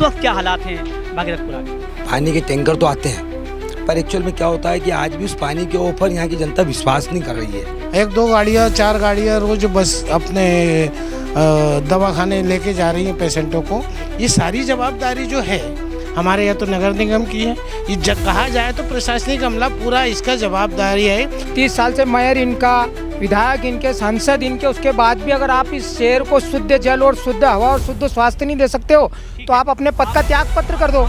इस वक्त क्या हालात हैं भागीरथपुरा के? पानी के टैंकर तो आते हैं, पर एक्चुअल में क्या होता है कि आज भी उस पानी के ऊपर यहाँ की जनता विश्वास नहीं कर रही है। 1-2 गाड़ियाँ 4 गाड़ियाँ रोज बस अपने दवाखाने लेके जा रही हैं पेशेंटों को। ये सारी जवाबदारी जो है हमारे यहाँ तो नगर निगम की है। ये कहा जाए तो प्रशासनिक अमला पूरा इसका जवाबदारी है। 30 साल से मेयर इनका, विधायक इनके, सांसद इनके, उसके बाद भी अगर आप इस शहर को शुद्ध जल और शुद्ध हवा और शुद्ध स्वास्थ्य नहीं दे सकते हो तो आप अपने पद का त्याग पत्र कर दो।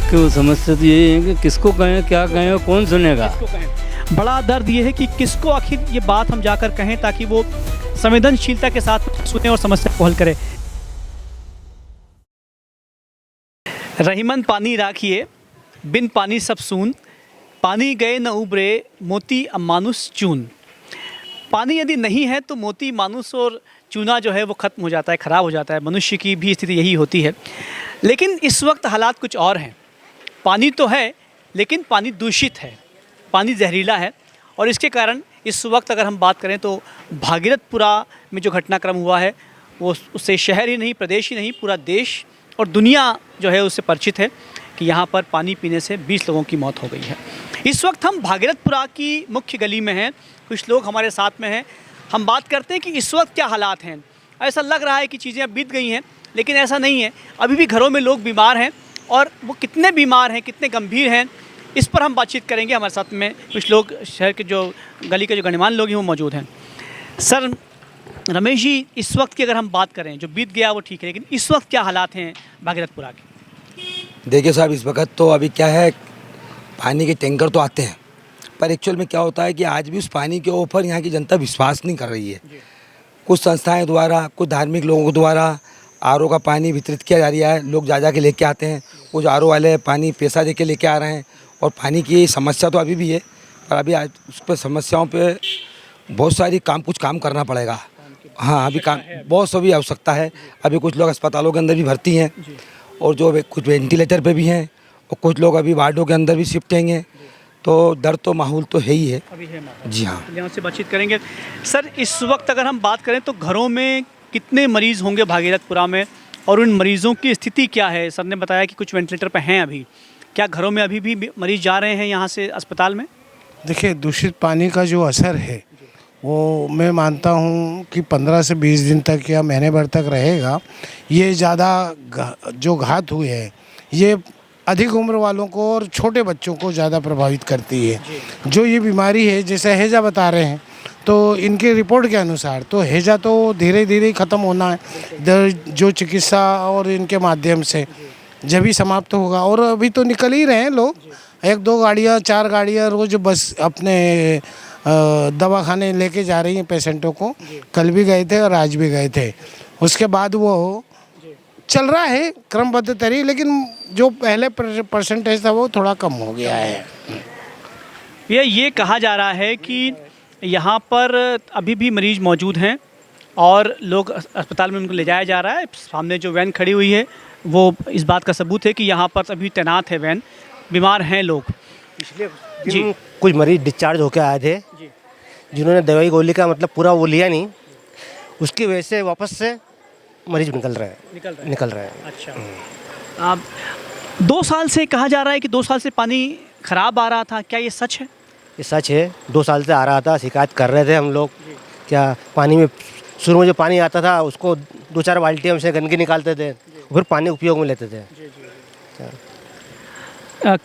कि वो समस्या तो यही है कि किसको कहें, क्या कहें और कौन सुनेगा। बड़ा दर्द ये है कि किसको आखिर ये बात हम जाकर कहें ताकि वो संवेदनशीलता के साथ सुने और समस्या को हल करे। रहीमन पानी राखिए, बिन पानी सब सून, पानी गए न उबरे, मोती मानुस चून। पानी यदि नहीं है तो मोती, मानुस और चूना जो है वो ख़त्म हो जाता है, ख़राब हो जाता है। मनुष्य की भी स्थिति यही होती है। लेकिन इस वक्त हालात कुछ और हैं। पानी तो है लेकिन पानी दूषित है, पानी जहरीला है। और इसके कारण इस वक्त अगर हम बात करें तो भागीरथपुरा में जो घटनाक्रम हुआ है वो उससे शहर ही नहीं, प्रदेश ही नहीं, पूरा देश और दुनिया जो है उससे परिचित है कि यहाँ पर पानी पीने से 20 लोगों की मौत हो गई है। इस वक्त हम भागीरथपुरा की मुख्य गली में हैं, कुछ लोग हमारे साथ में हैं। हम बात करते हैं कि इस वक्त क्या हालात हैं। ऐसा लग रहा है कि चीज़ें अब बीत गई हैं, लेकिन ऐसा नहीं है। अभी भी घरों में लोग बीमार हैं और वो कितने बीमार हैं, कितने गंभीर हैं, इस पर हम बातचीत करेंगे। हमारे साथ में कुछ लोग शहर के जो गली के जो गणमान्य लोग हैं वो मौजूद हैं। सर रमेश जी, इस वक्त की अगर हम बात करें, जो बीत गया वो ठीक है, लेकिन इस वक्त क्या हालात हैं भागीरथपुरा के? देखिए साहब, इस वक्त तो अभी क्या है, पानी के टैंकर तो आते हैं, पर एक्चुअल में क्या होता है कि आज भी उस पानी के ऊपर यहाँ की जनता विश्वास नहीं कर रही है। कुछ संस्थाएं द्वारा, कुछ धार्मिक लोगों द्वारा आरओ का पानी वितरित किया जा रहा है। लोग जा के लेके आते हैं, कुछ आरओ वाले पानी पैसा दे के लेके आ रहे हैं। और पानी की समस्या तो अभी भी है, पर अभी आज उस पर समस्याओं पे बहुत सारी कुछ काम करना पड़ेगा। हाँ, अभी काम बहुत सभी आवश्यकता है। अभी कुछ लोग अस्पतालों के अंदर भी भर्ती हैं और जो कुछ वेंटिलेटर पे भी हैं और कुछ लोग अभी वार्डों के अंदर भी शिफ्ट होंगे। तो डर तो माहौल तो है ही है। अभी है जी हाँ, यहाँ से बातचीत करेंगे। सर इस वक्त अगर हम बात करें तो घरों में कितने मरीज़ होंगे भागीरथपुरा में और उन मरीज़ों की स्थिति क्या है? सर ने बताया कि कुछ वेंटिलेटर पे हैं अभी। क्या घरों में अभी भी मरीज़ जा रहे हैं यहाँ से अस्पताल में? देखिए, दूषित पानी का जो असर है वो मैं मानता हूँ कि 15 से 20 दिन तक या महीने भर तक रहेगा। ये ज़्यादा जो घात हुए हैं ये अधिक उम्र वालों को और छोटे बच्चों को ज़्यादा प्रभावित करती है। जो ये बीमारी है, जैसे हैजा बता रहे हैं, तो इनके रिपोर्ट के अनुसार तो हैजा तो धीरे धीरे ख़त्म होना है, जो चिकित्सा और इनके माध्यम से जब ही समाप्त होगा। और अभी तो निकल ही रहे हैं लोग, 1-2 गाड़ियाँ 4 गाड़ियाँ रोज बस अपने दवाखाने लेके जा रही हैं पेशेंटों को। कल भी गए थे और आज भी गए थे। उसके बाद वो चल रहा है क्रमबद्ध तरीके, लेकिन जो पहले परसेंटेज था वो थोड़ा कम हो गया है। ये कहा जा रहा है कि यहाँ पर अभी भी मरीज़ मौजूद हैं और लोग अस्पताल में उनको ले जाया जा रहा है। सामने जो वैन खड़ी हुई है वो इस बात का सबूत है कि यहाँ पर अभी तैनात है वैन। बीमार हैं लोग। जी, कुछ मरीज डिस्चार्ज होकर आए थे जिन्होंने दवाई गोली का मतलब पूरा वो लिया नहीं, उसकी वजह से वापस से मरीज निकल रहे हैं। अच्छा, 2 साल से कहा जा रहा है कि 2 साल से पानी खराब आ रहा था, क्या ये सच है? ये सच है, 2 साल से आ रहा था। शिकायत कर रहे थे हम लोग। क्या पानी में शुरू में जो पानी आता था उसको 2-4 बाल्टी हमसे गंदगी निकालते थे, फिर पानी उपयोग में लेते थे।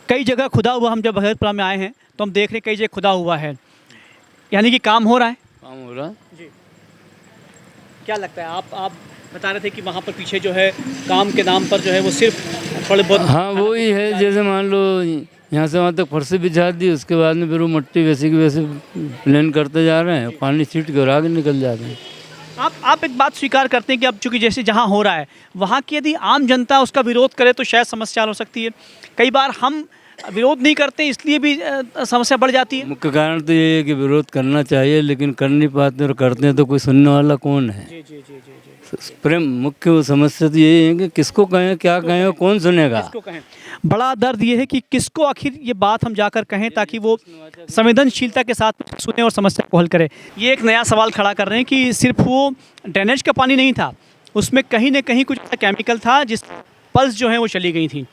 कई जगह खुदा हुआ, हम जब भागीरथपुरा में आए हैं तो हम देख रहे हैं कई जगह खुदा हुआ है, यानी कि काम हो रहा है। जी, क्या लगता है? आप बता रहे थे कि वहाँ पर पीछे जो है काम के नाम पर जो है वो सिर्फ थोड़े बहुत। हाँ, वो ही है। जैसे मान लो यहाँ से वहाँ तक फर्श बिछा दी, उसके बाद में फिर वो मट्टी वैसे की वैसे प्लेन करते जा रहे हैं, पानी सीट के आगे निकल जाते हैं। आप एक बात स्वीकार करते हैं कि अब चूंकि जैसे जहाँ हो रहा है वहाँ की यदि आम जनता उसका विरोध करे तो शायद समस्या हो सकती है। कई बार हम विरोध नहीं करते इसलिए भी समस्या बढ़ जाती है। मुख्य कारण तो ये है कि विरोध करना चाहिए लेकिन कर नहीं पाते और करते हैं तो कोई सुनने वाला कौन है। जी जी जी जी जी। प्रेम मुख्य समस्या तो यही है कि किसको कहें क्या कहें और कौन सुनेगा। किसको कहें? बड़ा दर्द ये है कि किसको आखिर ये बात हम जाकर कहें ताकि वो संवेदनशीलता के साथ सुने और समस्या को हल करे। ये एक नया सवाल खड़ा कर रहे हैं कि सिर्फ वो ड्रेनेज का पानी नहीं था, उसमें कहीं न कहीं कुछ ऐसा केमिकल था जिस पल्स जो है वो चली गई थी।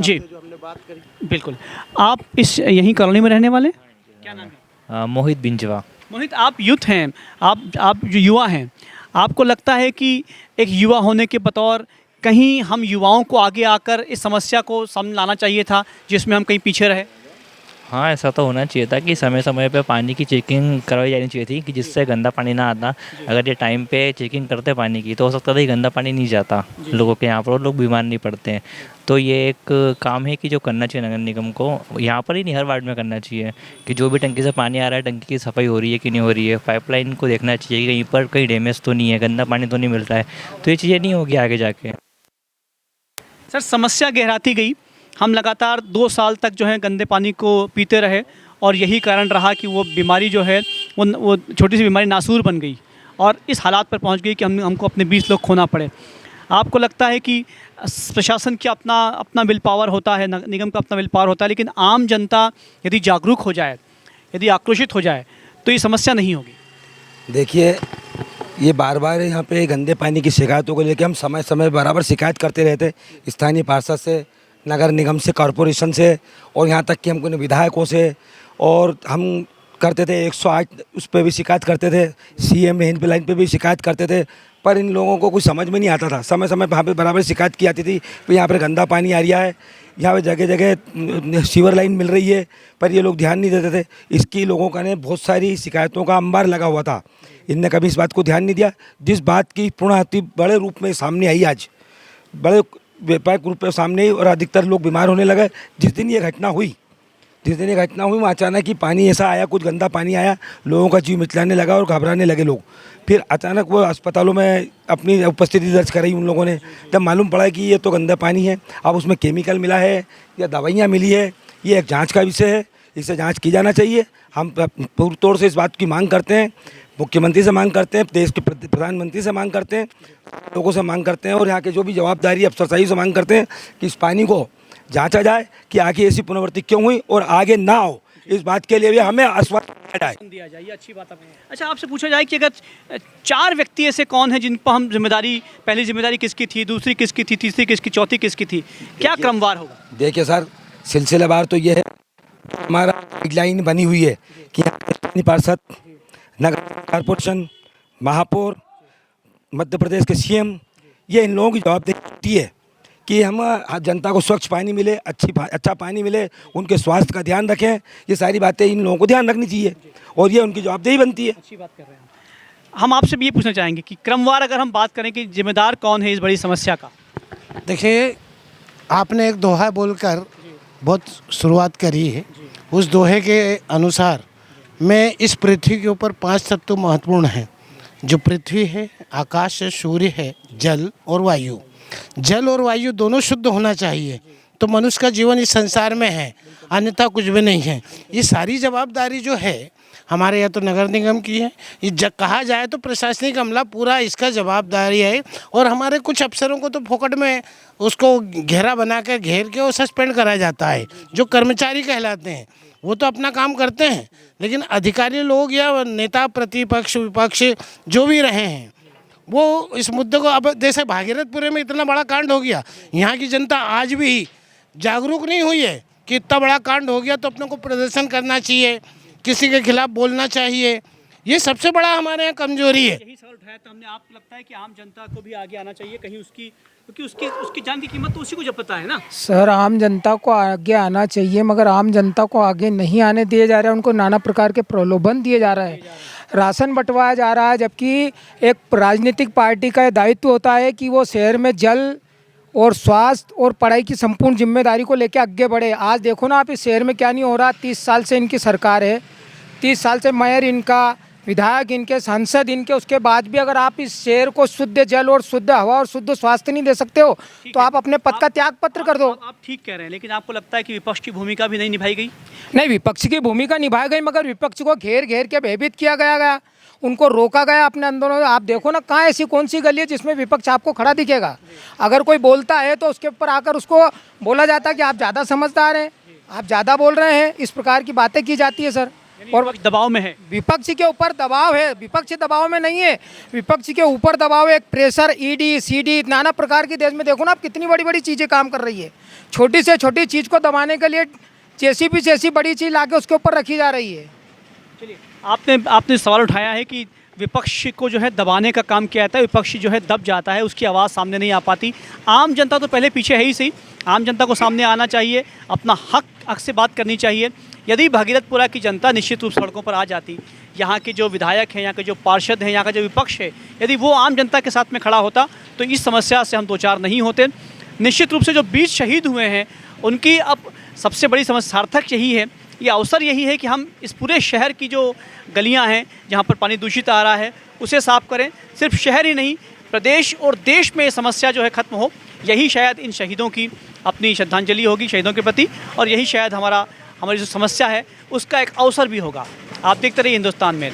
जी जो हमने बात करी बिल्कुल। आप इस यहीं कॉलोनी में रहने वाले? क्या नाम है? मोहित बिंजवा। मोहित, आप यूथ हैं, आप जो युवा हैं, आपको लगता है कि एक युवा होने के बतौर कहीं हम युवाओं को आगे आकर इस समस्या को सामने लाना चाहिए था जिसमें हम कहीं पीछे रहे? हाँ, ऐसा तो होना चाहिए था कि समय समय पे पानी की चेकिंग करवाई जानी चाहिए थी कि जिससे गंदा पानी ना आता। अगर ये टाइम पे चेकिंग करते पानी की तो हो सकता था कि गंदा पानी नहीं जाता लोगों के यहाँ पर और लोग बीमार नहीं पड़ते हैं। तो ये एक काम है कि जो करना चाहिए नगर निगम को, यहाँ पर ही नहीं हर वार्ड में करना चाहिए कि जो भी टंकी से पानी आ रहा है टंकी की सफाई हो रही है कि नहीं हो रही है। पाइपलाइन को देखना चाहिए कि कहीं पर कहीं डैमेज तो नहीं है, गंदा पानी तो नहीं मिल रहा है, तो ये चीज़ें नहीं होगी आगे जाके। सर, समस्या गहराती गई, हम लगातार 2 साल तक जो है गंदे पानी को पीते रहे और यही कारण रहा कि वो बीमारी जो है वो छोटी सी बीमारी नासूर बन गई और इस हालात पर पहुंच गई कि हमको अपने 20 लोग खोना पड़े। आपको लगता है कि प्रशासन का अपना विल पावर होता है, निगम का अपना विल पावर होता है, लेकिन आम जनता यदि जागरूक हो जाए, यदि आक्रोशित हो जाए तो ये समस्या नहीं होगी? देखिए, ये बार बार यहाँ पे गंदे पानी की शिकायतों को लेकर हम समय समय बराबर शिकायत करते रहते, स्थानीय पार्षद से, नगर निगम से, कॉरपोरेशन से और यहाँ तक कि हमको विधायकों से, और हम करते थे 108 उस पर भी शिकायत करते थे, CM हेल्पलाइन पे भी शिकायत करते थे, पर इन लोगों को कुछ समझ में नहीं आता था। समय समय पर यहाँ पे बराबर शिकायत की जाती थी कि यहाँ पर गंदा पानी आ रहा है, यहाँ पे जगह जगह सीवर लाइन मिल रही है, पर ये लोग ध्यान नहीं देते थे। इसकी लोगों का ने बहुत सारी शिकायतों का अंबार लगा हुआ था, इनने कभी इस बात को ध्यान नहीं दिया। जिस बात की पूर्णाहति बड़े रूप में सामने आई, आज बड़े व्यापक रूप में सामने आई और अधिकतर लोग बीमार होने लगे। जिस दिन ये घटना हुई वहाँ अचानक ही पानी ऐसा आया, कुछ गंदा पानी आया, लोगों का जीव मिचलाने लगा और घबराने लगे लोग। फिर अचानक वो अस्पतालों में अपनी उपस्थिति दर्ज कराई उन लोगों ने, जब मालूम पड़ा कि ये तो गंदा पानी है, अब उसमें केमिकल मिला है या दवाइयाँ मिली है, ये एक जाँच का विषय है, इसे जाँच की जाना चाहिए। हम पूर्ण तौर से इस बात की मांग करते हैं, मुख्यमंत्री से मांग करते हैं, देश के प्रधानमंत्री से मांग करते हैं, लोगों से मांग करते हैं और यहाँ के जो भी जवाबदारी अफसरशाही से मांग करते हैं कि इस पानी को जांचा जाए कि आगे ऐसी पुनरावृत्ति क्यों हुई और आगे ना हो, इस बात के लिए भी हमें आश्वासन दिया जाए। ये अच्छी बात है। अच्छा, आपसे पूछा जाए कि अगर 4 व्यक्ति ऐसे कौन हैं जिन पर हम जिम्मेदारी, पहली जिम्मेदारी किसकी थी, दूसरी किसकी थी, तीसरी किसकी, चौथी किसकी थी, क्या क्रमवार होगा? देखिए सर, सिलसिलेवार तो ये है, हमारा गाइडलाइन बनी हुई है कि स्थानीय पार्षद, नगर कॉरपोरेशन, महापौर, मध्य प्रदेश के CM, ये इन लोगों की जवाबदेही है कि हम जनता को स्वच्छ पानी मिले, अच्छा पानी मिले, उनके स्वास्थ्य का ध्यान रखें। ये सारी बातें इन लोगों को ध्यान रखनी चाहिए और ये उनकी जवाबदेही बनती है। अच्छी बात कर रहे हैं। हम आपसे भी ये पूछना चाहेंगे कि क्रमवार अगर हम बात करें कि जिम्मेदार कौन है इस बड़ी समस्या का? देखिए, आपने एक दोहा बोलकर बहुत शुरुआत करी है। उस दोहे के अनुसार में इस पृथ्वी के ऊपर 5 तत्व महत्वपूर्ण हैं। जो पृथ्वी है, आकाश है, सूर्य है, जल और वायु। जल और वायु दोनों शुद्ध होना चाहिए तो मनुष्य का जीवन इस संसार में है, अन्यथा कुछ भी नहीं है। ये सारी जवाबदारी जो है हमारे यहाँ तो नगर निगम की है। ये कहा जाए तो प्रशासनिक अमला पूरा इसका जवाबदारी है और हमारे कुछ अफसरों को तो फोकट में उसको घेरा बना कर घेर के और सस्पेंड करा जाता है। जो कर्मचारी कहलाते हैं वो तो अपना काम करते हैं, लेकिन अधिकारी लोग या नेता, प्रतिपक्ष, विपक्ष जो भी रहे हैं वो इस मुद्दे को, अब जैसे भागीरथपुरे में इतना बड़ा कांड हो गया, यहाँ की जनता आज भी जागरूक नहीं हुई है कि इतना बड़ा कांड हो गया तो अपने को प्रदर्शन करना चाहिए, किसी के खिलाफ बोलना चाहिए। ये सबसे बड़ा हमारे यहाँ कमजोरी है। यही सवाल उठाया था हमने। आपको लगता है कि आम जनता को भी आगे आना चाहिए कहीं उसकी, क्योंकि उसकी जान की कीमत तो उसी को जब पता है ना? सर, आम जनता को आगे आना चाहिए, मगर आम जनता को आगे नहीं आने दिए जा रहे हैं। उनको नाना प्रकार के प्रलोभन दिए जा रहे हैं, राशन बंटवाया जा रहा है, जबकि एक राजनीतिक पार्टी का दायित्व होता है कि वो शहर में जल और स्वास्थ्य और पढ़ाई की संपूर्ण जिम्मेदारी को लेकर आगे बढ़े। आज देखो ना आप, इस शहर में क्या नहीं हो रहा। 30 साल से इनकी सरकार है, 30 साल से मेयर इनका, विधायक इनके, सांसद इनके, उसके बाद भी अगर आप इस शहर को शुद्ध जल और शुद्ध हवा और शुद्ध स्वास्थ्य नहीं दे सकते हो तो आप अपने पद का त्याग पत्र कर दो। आप ठीक कह रहे हैं, लेकिन आपको लगता है कि विपक्ष की भूमिका भी नहीं निभाई गई? नहीं, विपक्ष की भूमिका निभाई गई, मगर विपक्ष को घेर घेर के भयभीत किया गया, उनको रोका गया अपने अंदर। आप देखो ना, कहाँ ऐसी कौन सी गली है जिसमें विपक्ष आपको खड़ा दिखेगा? अगर कोई बोलता है तो उसके ऊपर आकर उसको बोला जाता है कि आप ज़्यादा समझदार हैं, आप ज़्यादा बोल रहे हैं, इस प्रकार की बातें की जाती है सर। और दबाव में है, विपक्ष के ऊपर दबाव है, विपक्ष दबाव में नहीं है, विपक्ष के ऊपर दबाव है, एक प्रेशर, ईडी, सीडी, नाना प्रकार की देश में देखो ना आप कितनी बड़ी बड़ी चीज़ें काम कर रही है। छोटी से छोटी चीज़ को दबाने के लिए जैसी बड़ी चीज़ लाके उसके ऊपर रखी जा रही है। चलिए, आपने सवाल उठाया है कि विपक्ष को जो है दबाने का काम किया जाता है, विपक्ष जो है दब जाता है, उसकी आवाज़ सामने नहीं आ पाती। आम जनता तो पहले पीछे है ही सही, आम जनता को सामने आना चाहिए, अपना हक से बात करनी चाहिए। यदि भागीरथपुरा की जनता निश्चित रूप से सड़कों पर आ जाती, यहाँ के जो विधायक हैं, यहाँ के जो पार्षद हैं, यहाँ का जो विपक्ष है, यदि वो आम जनता के साथ में खड़ा होता तो इस समस्या से हम दो चार नहीं होते। निश्चित रूप से जो 20 शहीद हुए हैं उनकी अब सबसे बड़ी समस्या सार्थक यही है, ये अवसर यही है कि हम इस पूरे शहर की जो गलियां हैं जहां पर पानी दूषित आ रहा है उसे साफ़ करें। सिर्फ शहर ही नहीं, प्रदेश और देश में ये समस्या जो है ख़त्म हो, यही शायद इन शहीदों की अपनी श्रद्धांजलि होगी शहीदों के प्रति, और यही शायद हमारी जो समस्या है उसका एक अवसर भी होगा। आप देखते रहिए हिंदुस्तान में।